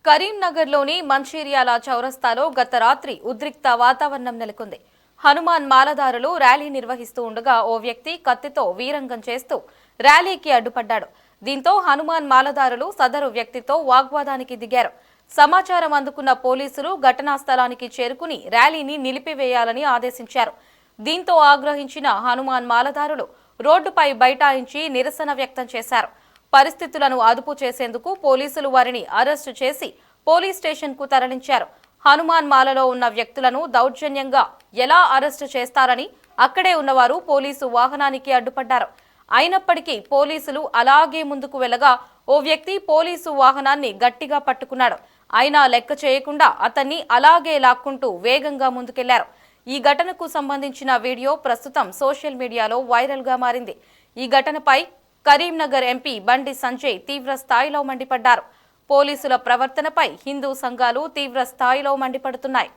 కరీంనగర్లోని మంచిర్యాల చౌరస్తాలో గత రాత్రి ఉద్రిక్త వాతావరణం నెలకొంది. హనుమాన్ మాలదారులు ర్యాలీ నిర్వహిస్తూ ఉండగా ఓ వ్యక్తి కత్తితో వీరంగం చేస్తూ ర్యాలీకి అడ్డుపడ్డాడు. దీంతో హనుమాన్ మాలదారులు సదరు వ్యక్తితో వాగ్వాదానికి దిగారు. సమాచారం అందుకున్న పోలీసులు ఘటనా స్థలానికి చేరుకుని ర్యాలీని నిలిపివేయాలని ఆదేశించారు. దీంతో ఆగ్రహించిన హనుమాన్ మాలదారులు రోడ్డుపై బైఠాయించి నిరసన వ్యక్తం చేశారు. పరిస్థితులను అదుపు చేసేందుకు పోలీసులు వారిని అరెస్టు చేసి పోలీస్ స్టేషన్ కు తరలించారు. హనుమాన్ మాలలో ఉన్న వ్యక్తులను దౌర్జన్యంగా ఎలా అరెస్టు చేస్తారని అక్కడే ఉన్నవారు పోలీసు వాహనానికి అడ్డుపడ్డారు. అయినప్పటికీ పోలీసులు అలాగే ముందుకు వెళ్లగా ఓ వ్యక్తి పోలీసు వాహనాన్ని గట్టిగా పట్టుకున్నాడు. అయినా లెక్క చేయకుండా అతన్ని అలాగే లాక్కుంటూ వేగంగా ముందుకెళ్లారు. ఈ ఘటనకు సంబంధించిన వీడియో ప్రస్తుతం సోషల్ మీడియాలో వైరల్ గా మారింది. ఈ ఘటనపై కరీంనగర్ ఎంపీ బండి సంజయ్ తీవ్ర స్థాయిలో మండిపడ్డారు. పోలీసుల ప్రవర్తనపై హిందూ సంఘాలు తీవ్ర స్థాయిలో మండిపడుతున్నాయి.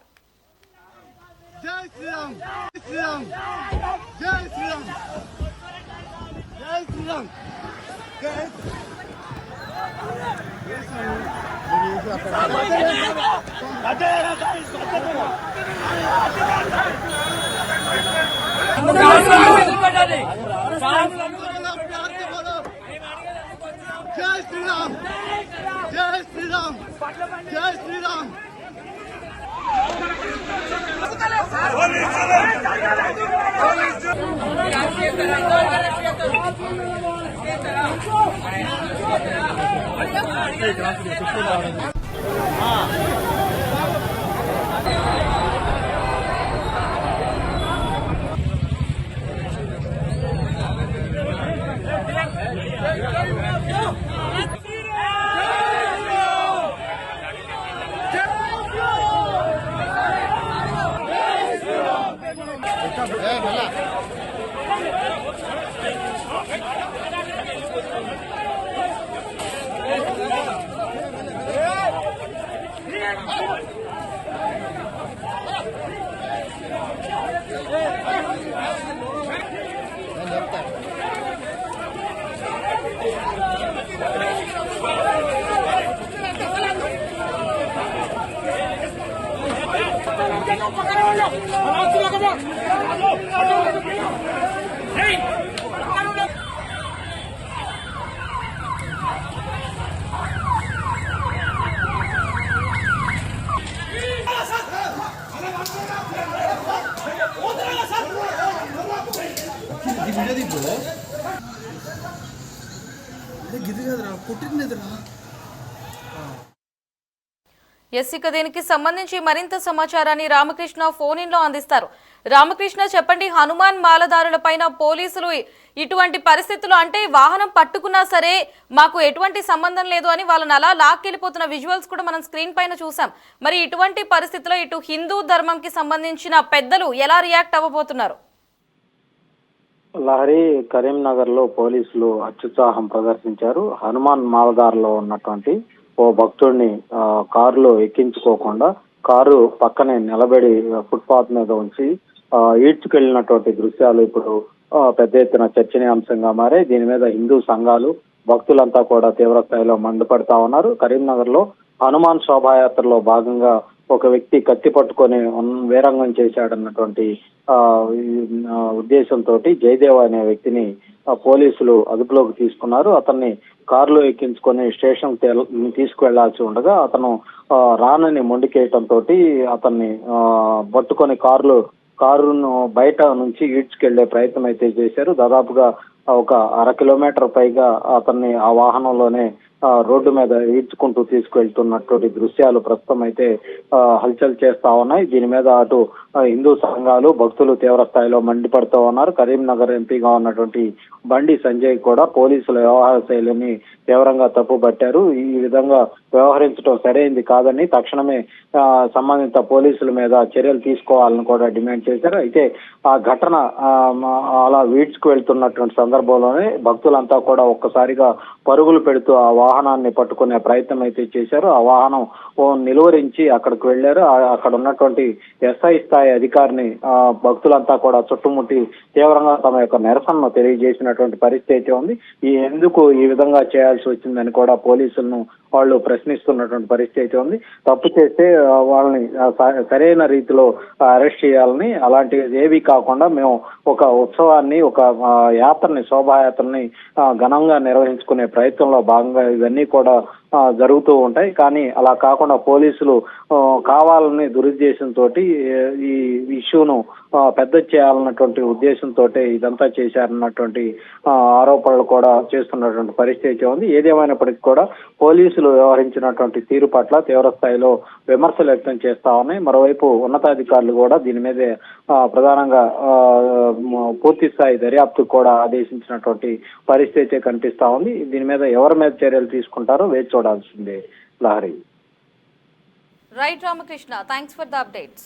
जय श्री राम, जय श्री राम, जय श्री राम। ఇక దీనికి సంబంధించి మరింత సమాచారాన్ని రామకృష్ణ ఫోన్ ఇన్ లో అందిస్తారు. రామకృష్ణ, చెప్పండి, హనుమాన్ మాలదారుల పైన పోలీసులు ఇటువంటి పరిస్థితులు, అంటే వాహనం పట్టుకున్నా సరే మాకు ఎటువంటి సంబంధం లేదు అని వాళ్ళని అలా లాక్కెళ్ళిపోతున్న విజువల్స్ కూడా మనం స్క్రీన్ పైన చూసాం. మరి ఇటువంటి పరిస్థితుల్లో ఇటు హిందూ ధర్మంకి సంబంధించిన పెద్దలు ఎలా రియాక్ట్ అవ్వబోతున్నారు? లహరి, కరీంనగర్ లో పోలీసులు అత్యుత్సాహం ప్రదర్శించారు. హనుమాన్ మాలదారులో ఉన్నటువంటి ఓ భక్తుడిని కారులో ఎక్కించుకోకుండా కారు పక్కనే నిలబడి ఫుట్పాత్ మీద ఉంచి ఈడ్చుకెళ్లినటువంటి దృశ్యాలు ఇప్పుడు పెద్ద ఎత్తున చర్చనీయాంశంగా మారాయి. దీని మీద హిందూ సంఘాలు, భక్తులంతా కూడా తీవ్ర స్థాయిలో మండిపడతా ఉన్నారు. కరీంనగర్ లో హనుమాన్ శోభాయాత్రలో భాగంగా ఒక వ్యక్తి కత్తి పట్టుకొని వీరంగం చేశాడన్నటువంటి ఉద్దేశంతో జయదేవ్ అనే వ్యక్తిని పోలీసులు అదుపులోకి తీసుకున్నారు. అతన్ని కారులో ఎక్కించుకొని స్టేషన్ తీసుకువెళ్లాల్సి ఉండగా అతను రానని మొండికేయటంతో అతన్ని పట్టుకొని కారును బయట నుంచి ఈడ్చుకెళ్లే ప్రయత్నం అయితే చేశారు. దాదాపుగా ఒక 1/2 కిలోమీటర్ పైగా అతన్ని ఆ వాహనంలోనే రోడ్డు మీద ఈడ్చుకుంటూ తీసుకువెళ్తున్నటువంటి దృశ్యాలు ప్రస్తుతం అయితే హల్చల్ చేస్తా ఉన్నాయి. దీని మీద అటు హిందూ సంఘాలు, భక్తులు తీవ్ర స్థాయిలో మండిపడుతూ ఉన్నారు. కరీంనగర్ ఎంపీగా ఉన్నటువంటి బండి సంజయ్ కూడా పోలీసుల వ్యవహార శైలిని తీవ్రంగా తప్పుపట్టారు. ఈ విధంగా వ్యవహరించడం సరైంది కాదని తక్షణమే సంబంధిత పోలీసుల మీద చర్యలు తీసుకోవాలని కూడా డిమాండ్ చేశారు. అయితే ఆ ఘటన అలా వీడ్చుకు వెళ్తున్నటువంటి సందర్భంలోనే భక్తులంతా కూడా ఒక్కసారిగా పరుగులు పెడుతూ ఆ వాహనాన్ని పట్టుకునే ప్రయత్నం అయితే చేశారు. ఆ వాహనం నిలువరించి అక్కడికి వెళ్లారు. అక్కడ ఉన్నటువంటి ఎస్ఐ స్థాయి అధికారిని భక్తులంతా కూడా చుట్టుముట్టి తీవ్రంగా తమ యొక్క నిరసనను తెలియజేసినటువంటి పరిస్థితి అయితే ఉంది. ఎందుకు ఈ విధంగా చేయాల్సి వచ్చిందని కూడా పోలీసులను వాళ్ళు ప్రశ్నిస్తున్నటువంటి పరిస్థితి అయితే ఉంది. తప్పు చేస్తే వాళ్ళని సరైన రీతిలో అరెస్ట్ చేయాలని, అలాంటివి ఏవి కాకుండా మేము ఒక ఉత్సవాన్ని, ఒక యాత్రని, శోభాయాత్రని ఘనంగా నిర్వహించుకునే ప్రయత్నంలో భాగంగా ఇవన్నీ కూడా జరుగుతూ ఉంటాయి. కానీ అలా కాకుండా పోలీసులు కావాలని దురుద్దేశంతో ఈ ఇష్యూను పెద్ద చేయాలన్నటువంటి ఉద్దేశంతో ఇదంతా చేశారన్నటువంటి ఆరోపణలు కూడా చేస్తున్నటువంటి పరిస్థితి ఉంది. ఏదేమైనప్పటికీ కూడా పోలీసులు వ్యవహరించినటువంటి తీరు పట్ల తీవ్ర స్థాయిలో విమర్శలు వ్యక్తం చేస్తా ఉన్నాయి. మరోవైపు ఉన్నతాధికారులు కూడా దీని మీదే ప్రధానంగా పూర్తి స్థాయి దర్యాప్తు కూడా ఆదేశించినటువంటి పరిస్థితి కనిపిస్తా ఉంది. దీని మీద ఎవరి మీద చర్యలు తీసుకుంటారో వేచి చూడాల్సిందే. Lahari. Right Ramakrishna, thanks for the updates.